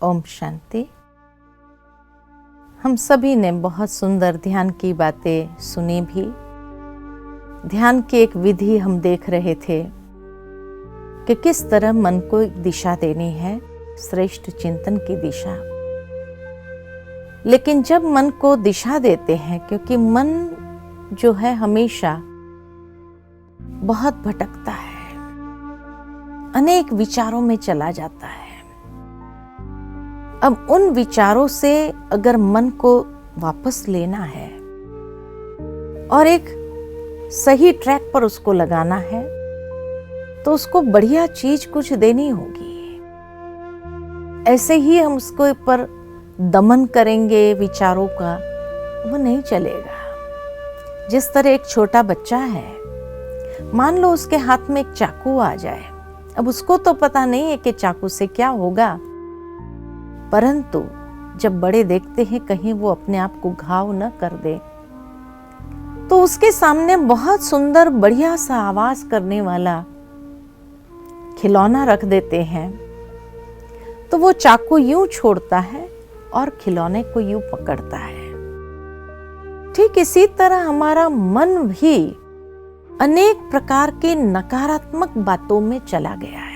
ओम शांति। हम सभी ने बहुत सुंदर ध्यान की बातें सुनी भी। ध्यान की एक विधि हम देख रहे थे कि किस तरह मन को एक दिशा देनी है, श्रेष्ठ चिंतन की दिशा। लेकिन जब मन को दिशा देते हैं, क्योंकि मन जो है हमेशा बहुत भटकता है, अनेक विचारों में चला जाता है। अब उन विचारों से अगर मन को वापस लेना है और एक सही ट्रैक पर उसको लगाना है, तो उसको बढ़िया चीज कुछ देनी होगी। ऐसे ही हम उसको पर दमन करेंगे विचारों का, वो नहीं चलेगा। जिस तरह एक छोटा बच्चा है, मान लो उसके हाथ में एक चाकू आ जाए। अब उसको तो पता नहीं है कि चाकू से क्या होगा, परंतु जब बड़े देखते हैं कहीं वो अपने आप को घाव न कर दे, तो उसके सामने बहुत सुंदर बढ़िया सा आवाज करने वाला खिलौना रख देते हैं, तो वो चाकू यूं छोड़ता है और खिलौने को यूं पकड़ता है। ठीक इसी तरह हमारा मन भी अनेक प्रकार के नकारात्मक बातों में चला गया है,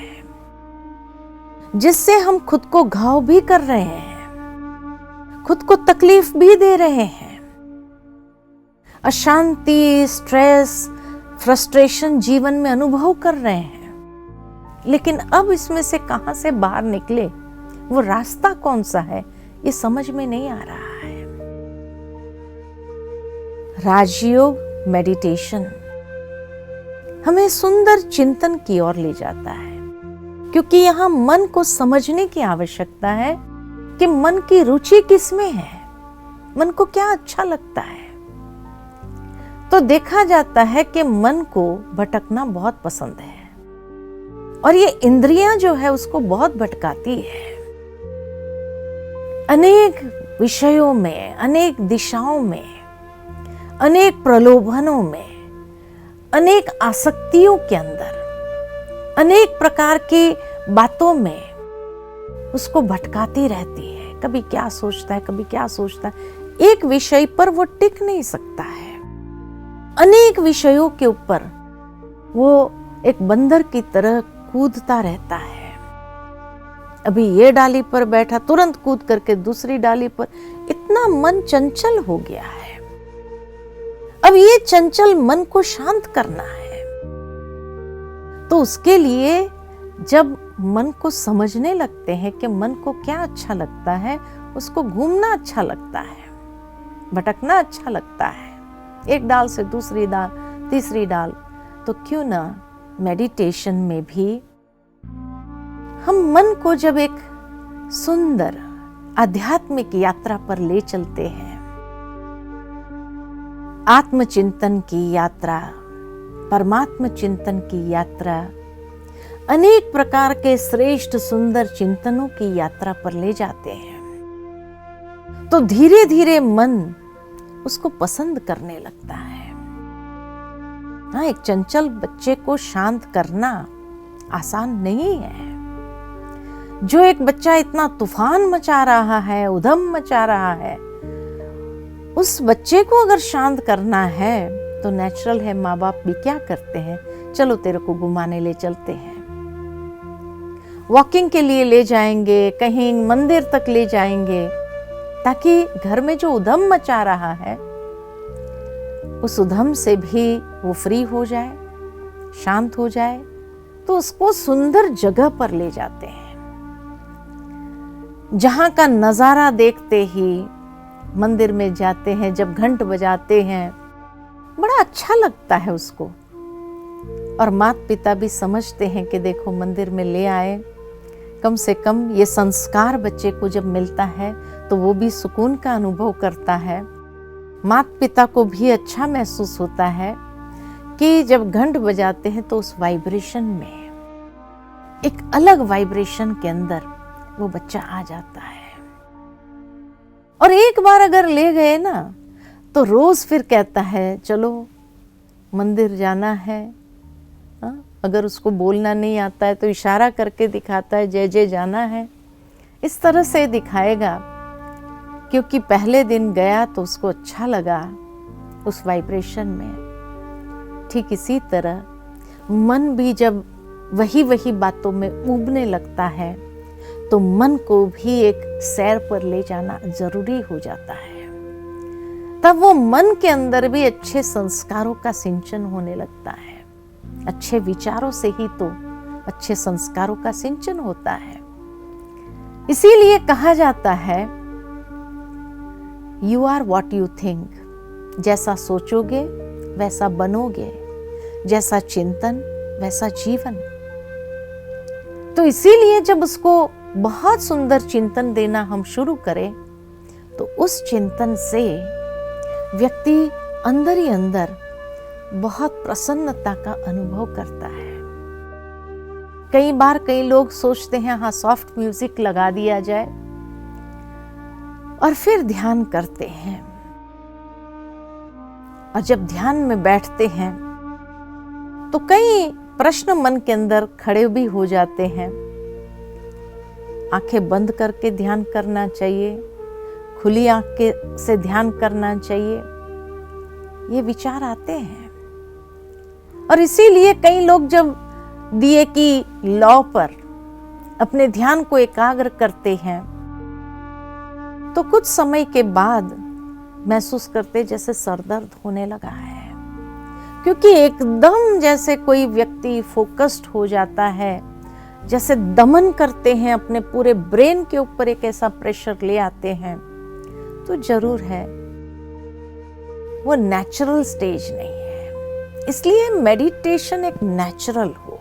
जिससे हम खुद को घाव भी कर रहे हैं, खुद को तकलीफ भी दे रहे हैं। अशांति, स्ट्रेस, फ्रस्ट्रेशन जीवन में अनुभव कर रहे हैं। लेकिन अब इसमें से कहां से बाहर निकले, वो रास्ता कौन सा है, ये समझ में नहीं आ रहा है। राजयोग मेडिटेशन हमें सुंदर चिंतन की ओर ले जाता है, क्योंकि यहां मन को समझने की आवश्यकता है कि मन की रुचि किसमें है, मन को क्या अच्छा लगता है। तो देखा जाता है कि मन को भटकना बहुत पसंद है और ये इंद्रियां जो है उसको बहुत भटकाती है। अनेक विषयों में, अनेक दिशाओं में, अनेक प्रलोभनों में, अनेक आसक्तियों के अंदर, अनेक प्रकार की बातों में उसको भटकाती रहती है। कभी क्या सोचता है, कभी क्या सोचता है। एक विषय पर वो टिक नहीं सकता है। अनेक विषयों के ऊपर वो एक बंदर की तरह कूदता रहता है। अभी ये डाली पर बैठा, तुरंत कूद करके दूसरी डाली पर। इतना मन चंचल हो गया है। अब ये चंचल मन को शांत करना है, तो उसके लिए जब मन को समझने लगते हैं कि मन को क्या अच्छा लगता है, उसको घूमना अच्छा लगता है, भटकना अच्छा लगता है, एक डाल से दूसरी डाल, तीसरी डाल, तो क्यों ना मेडिटेशन में भी हम मन को जब एक सुंदर आध्यात्मिक यात्रा पर ले चलते हैं, आत्मचिंतन की यात्रा, परमात्म चिंतन की यात्रा, अनेक प्रकार के श्रेष्ठ सुंदर चिंतनों की यात्रा पर ले जाते हैं, तो धीरे धीरे मन उसको पसंद करने लगता है। हाँ, एक चंचल बच्चे को शांत करना आसान नहीं है। जो एक बच्चा इतना तूफान मचा रहा है, उधम मचा रहा है, उस बच्चे को अगर शांत करना है तो नेचुरल है, माँ बाप भी क्या करते हैं, चलो तेरे को घुमाने ले चलते हैं, वॉकिंग के लिए ले जाएंगे, कहीं मंदिर तक ले जाएंगे, ताकि घर में जो उधम मचा रहा है उस उधम से भी वो फ्री हो जाए, शांत हो जाए। तो उसको सुंदर जगह पर ले जाते हैं, जहां का नजारा देखते ही मंदिर में जाते हैं। जब घंट बजाते हैं बड़ा अच्छा लगता है उसको, और माता पिता भी समझते हैं कि देखो मंदिर में ले आए, कम से कम ये संस्कार बच्चे को जब मिलता है तो वो भी सुकून का अनुभव करता है। माता पिता को भी अच्छा महसूस होता है कि जब घंट बजाते हैं तो उस वाइब्रेशन में, एक अलग वाइब्रेशन के अंदर वो बच्चा आ जाता है। और एक बार अगर ले गए ना, तो रोज फिर कहता है चलो मंदिर जाना है। अगर उसको बोलना नहीं आता है तो इशारा करके दिखाता है, जय जय जाना है। इस तरह से दिखाएगा, क्योंकि पहले दिन गया तो उसको अच्छा लगा उस वाइब्रेशन में। ठीक इसी तरह मन भी जब वही वही बातों में उबने लगता है तो मन को भी एक सैर पर ले जाना जरूरी हो जाता है। तब वो मन के अंदर भी अच्छे संस्कारों का सिंचन होने लगता है। अच्छे विचारों से ही तो अच्छे संस्कारों का सिंचन होता है। इसीलिए कहा जाता है you are what you think. जैसा सोचोगे वैसा बनोगे, जैसा चिंतन वैसा जीवन। तो इसीलिए जब उसको बहुत सुंदर चिंतन देना हम शुरू करें तो उस चिंतन से व्यक्ति अंदर ही अंदर बहुत प्रसन्नता का अनुभव करता है। कई बार कई लोग सोचते हैं हाँ सॉफ्ट म्यूजिक लगा दिया जाए और फिर ध्यान करते हैं, और जब ध्यान में बैठते हैं तो कई प्रश्न मन के अंदर खड़े भी हो जाते हैं। आंखें बंद करके ध्यान करना चाहिए, खुली आंख से ध्यान करना चाहिए, ये विचार आते हैं। और इसीलिए कई लोग जब दिए की लौ पर अपने ध्यान को एकाग्र करते हैं तो कुछ समय के बाद महसूस करते जैसे सरदर्द होने लगा है, क्योंकि एकदम जैसे कोई व्यक्ति फोकस्ड हो जाता है, जैसे दमन करते हैं अपने पूरे ब्रेन के ऊपर एक ऐसा प्रेशर ले आते हैं। तो जरूर है वो नेचुरल स्टेज नहीं है। इसलिए मेडिटेशन एक नेचुरल हो।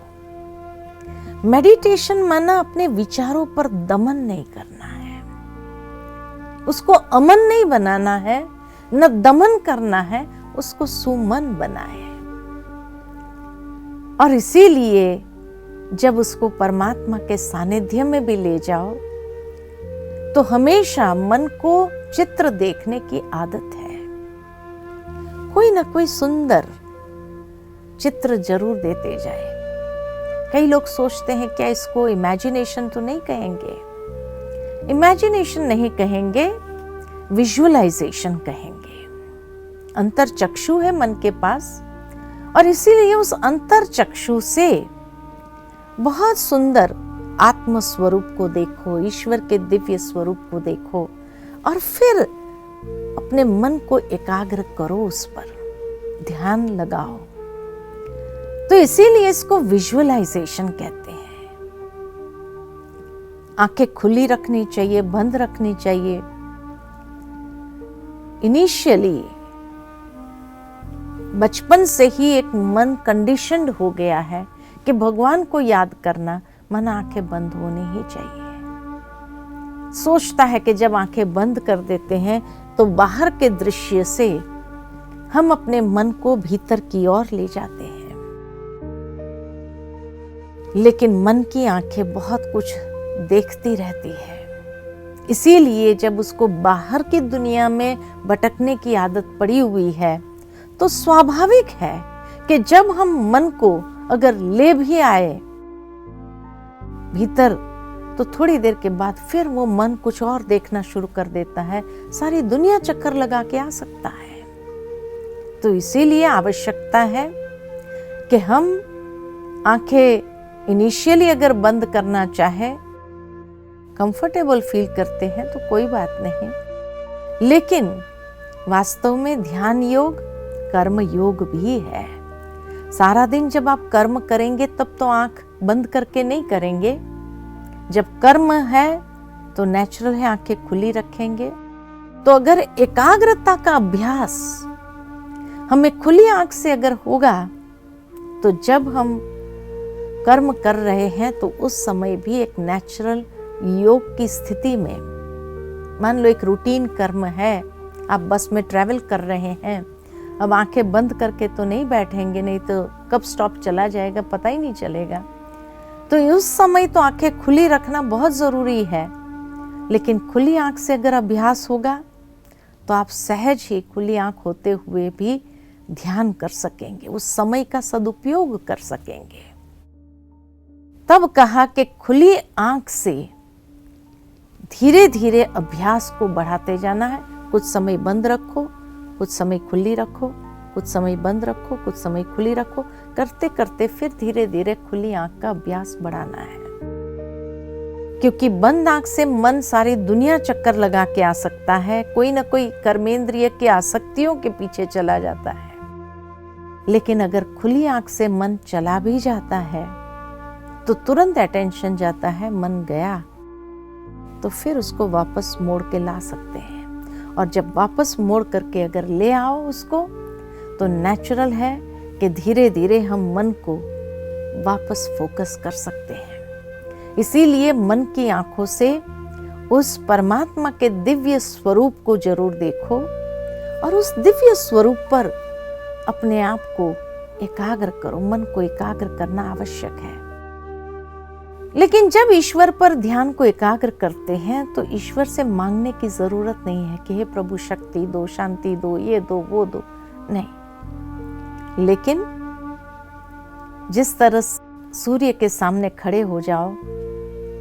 मेडिटेशन माना अपने विचारों पर दमन नहीं करना है, उसको अमन नहीं बनाना है, न दमन करना है, उसको सुमन बनाए। और इसीलिए जब उसको परमात्मा के सानिध्य में भी ले जाओ तो हमेशा मन को चित्र देखने की आदत है। कोई ना कोई सुंदर चित्र जरूर देते जाए। कई लोग सोचते हैं क्या इसको इमेजिनेशन तो नहीं कहेंगे? इमेजिनेशन नहीं कहेंगे, विजुअलाइजेशन कहेंगे। अंतर चक्षु है मन के पास, और इसीलिए उस अंतर चक्षु से बहुत सुंदर आत्म स्वरूप को देखो, ईश्वर के दिव्य स्वरूप को देखो, और फिर अपने मन को एकाग्र करो, उस पर ध्यान लगाओ। तो इसीलिए इसको विजुअलाइजेशन कहते हैं। आंखें खुली रखनी चाहिए, बंद रखनी चाहिए। इनिशियली बचपन से ही एक मन कंडीशन्ड हो गया है कि भगवान को याद करना मन आंखें बंद होनी ही चाहिए। सोचता है कि जब आंखें बंद कर देते हैं तो बाहर के दृश्य से हम अपने मन को भीतर की ओर ले जाते हैं, लेकिन मन की आंखें बहुत कुछ देखती रहती है। इसीलिए जब उसको बाहर की दुनिया में भटकने की आदत पड़ी हुई है तो स्वाभाविक है कि जब हम मन को अगर ले भी आए भीतर तो थोड़ी देर के बाद फिर वो मन कुछ और देखना शुरू कर देता है, सारी दुनिया चक्कर लगा के आ सकता है। तो इसीलिए आवश्यकता है कि हम आंखें इनिशियली अगर बंद करना चाहे, कंफर्टेबल फील करते हैं तो कोई बात नहीं, लेकिन वास्तव में ध्यान योग कर्म योग भी है। सारा दिन जब आप कर्म करेंगे तब तो आंख बंद करके नहीं करेंगे। जब कर्म है तो नेचुरल है आंखें खुली रखेंगे। तो अगर एकाग्रता का अभ्यास हमें खुली आंख से अगर होगा तो जब हम कर्म कर रहे हैं तो उस समय भी एक नेचुरल योग की स्थिति में, मान लो एक रूटीन कर्म है, आप बस में ट्रैवल कर रहे हैं, अब आंखें बंद करके तो नहीं बैठेंगे, नहीं तो कब स्टॉप चला जाएगा पता ही नहीं चलेगा। तो उस समय तो आंखें खुली रखना बहुत जरूरी है, लेकिन खुली आंख से अगर अभ्यास होगा तो आप सहज ही खुली आंख होते हुए भी ध्यान कर सकेंगे, उस समय का सदुपयोग कर सकेंगे। तब कहा कि खुली आंख से धीरे धीरे अभ्यास को बढ़ाते जाना है। कुछ समय बंद रखो, कुछ समय खुली रखो, कुछ समय बंद रखो, कुछ समय खुली रखो, करते करते फिर धीरे धीरे खुली आंख का अभ्यास बढ़ाना है। क्योंकि बंद आंख से मन सारी दुनिया चक्कर लगा के आ सकता है, कोई ना कोई कर्मेंद्रिय की आसक्तियों के पीछे चला जाता है। लेकिन अगर खुली आंख से मन चला भी जाता है तो तुरंत अटेंशन जाता है, मन गया तो फिर उसको वापस मोड़ के ला सकते हैं। और जब वापस मोड़ करके अगर ले आओ उसको, तो नेचुरल है कि धीरे धीरे हम मन को वापस फोकस कर सकते हैं। इसीलिए मन की आंखों से उस परमात्मा के दिव्य स्वरूप को जरूर देखो और उस दिव्य स्वरूप पर अपने आप को एकाग्र करो। मन को एकाग्र करना आवश्यक है। लेकिन जब ईश्वर पर ध्यान को एकाग्र करते हैं तो ईश्वर से मांगने की जरूरत नहीं है कि हे प्रभु शक्ति दो, शांति दो, ये दो, वो दो, नहीं। लेकिन जिस तरह सूर्य के सामने खड़े हो जाओ,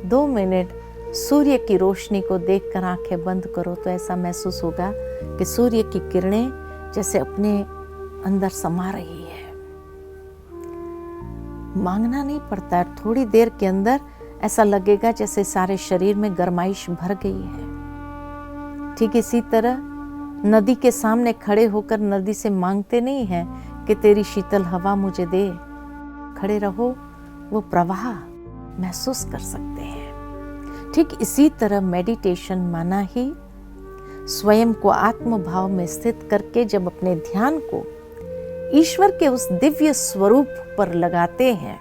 2 मिनट सूर्य की रोशनी को देखकर आंखें बंद करो तो ऐसा महसूस होगा कि सूर्य की किरणें जैसे अपने अंदर समा रही है। मांगना नहीं पड़ता है, थोड़ी देर के अंदर ऐसा लगेगा जैसे सारे शरीर में गर्माइश भर गई है। ठीक इसी तरह नदी के सामने खड़े होकर नदी से मांगते नहीं हैं कि तेरी शीतल हवा मुझे दे। खड़े रहो, वो प्रवाह महसूस कर सकते हैं। ठीक इसी तरह मेडिटेशन माना ही स्वयं को आत्म भाव में स्थित करके जब अपने ध्यान को ईश्वर के उस दिव्य स्वरूप पर लगाते हैं,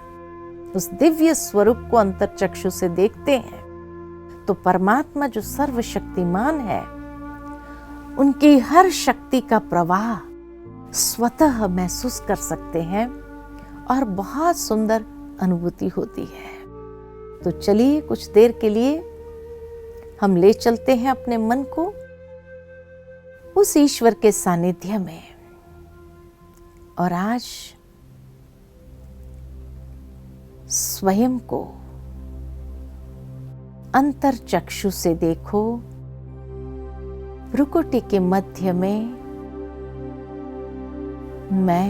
उस दिव्य स्वरूप को अंतर चक्षु से देखते हैं, तो परमात्मा जो सर्वशक्तिमान है उनकी हर शक्ति का प्रवाह स्वतः महसूस कर सकते हैं और बहुत सुंदर अनुभूति होती है। तो चलिए कुछ देर के लिए हम ले चलते हैं अपने मन को उस ईश्वर के सानिध्य में। और आज स्वयं को अंतर चक्षु से देखो। भ्रुकुटी के मध्य में मैं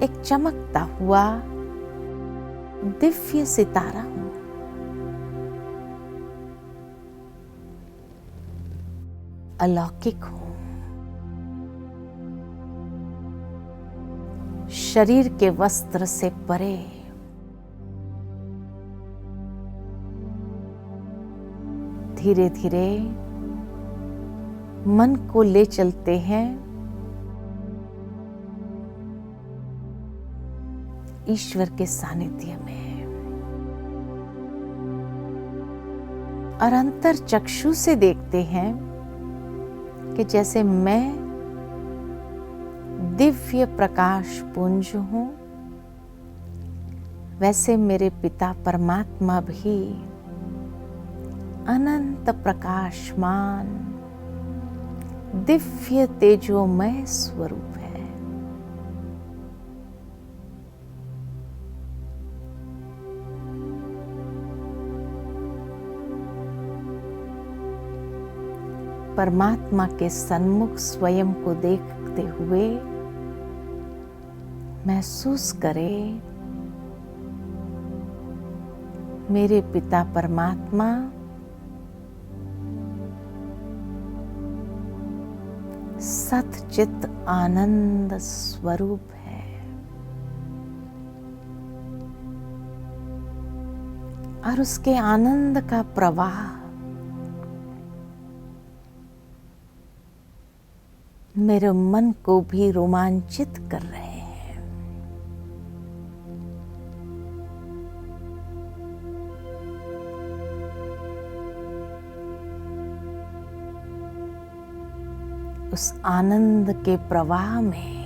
एक चमकता हुआ दिव्य सितारा हूं। अलौकिक हूं। शरीर के वस्त्र से परे धीरे धीरे मन को ले चलते हैं ईश्वर के सानिध्य में और अंतर चक्षु से देखते हैं कि जैसे मैं दिव्य प्रकाश पुंज हूं, वैसे मेरे पिता परमात्मा भी अनंत प्रकाशमान दिव्य तेजोमय स्वरूप है। परमात्मा के सन्मुख स्वयं को देखते हुए महसूस करें मेरे पिता परमात्मा सतचित आनंद स्वरूप है और उसके आनंद का प्रवाह मेरे मन को भी रोमांचित कर रहे हैं। उस आनंद के प्रवाह में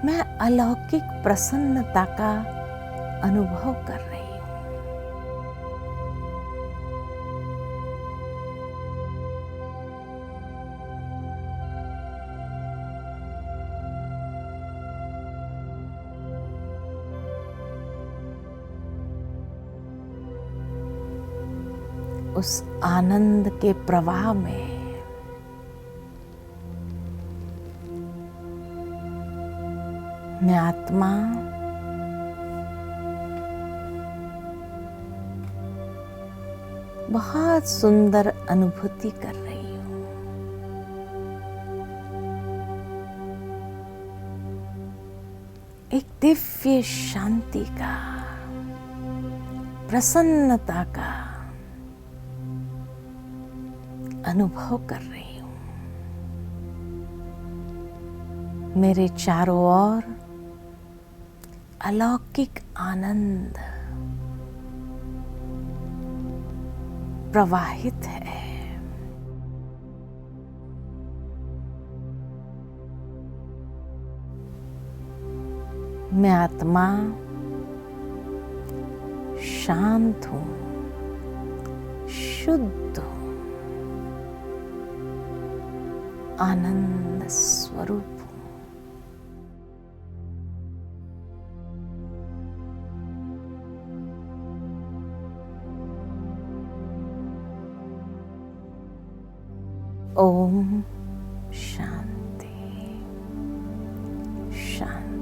मैं अलौकिक प्रसन्नता का अनुभव कर रही हूं। उस आनंद के प्रवाह में मैं आत्मा बहुत सुंदर अनुभूति कर रही हूं। एक दिव्य शांति का, प्रसन्नता का अनुभव कर रही हूं। मेरे चारों ओर अलौकिक आनंद प्रवाहित है। मैं आत्मा शांत हूं, शुद्ध हूं, आनंद स्वरूप हूं। ओम शांति शांति।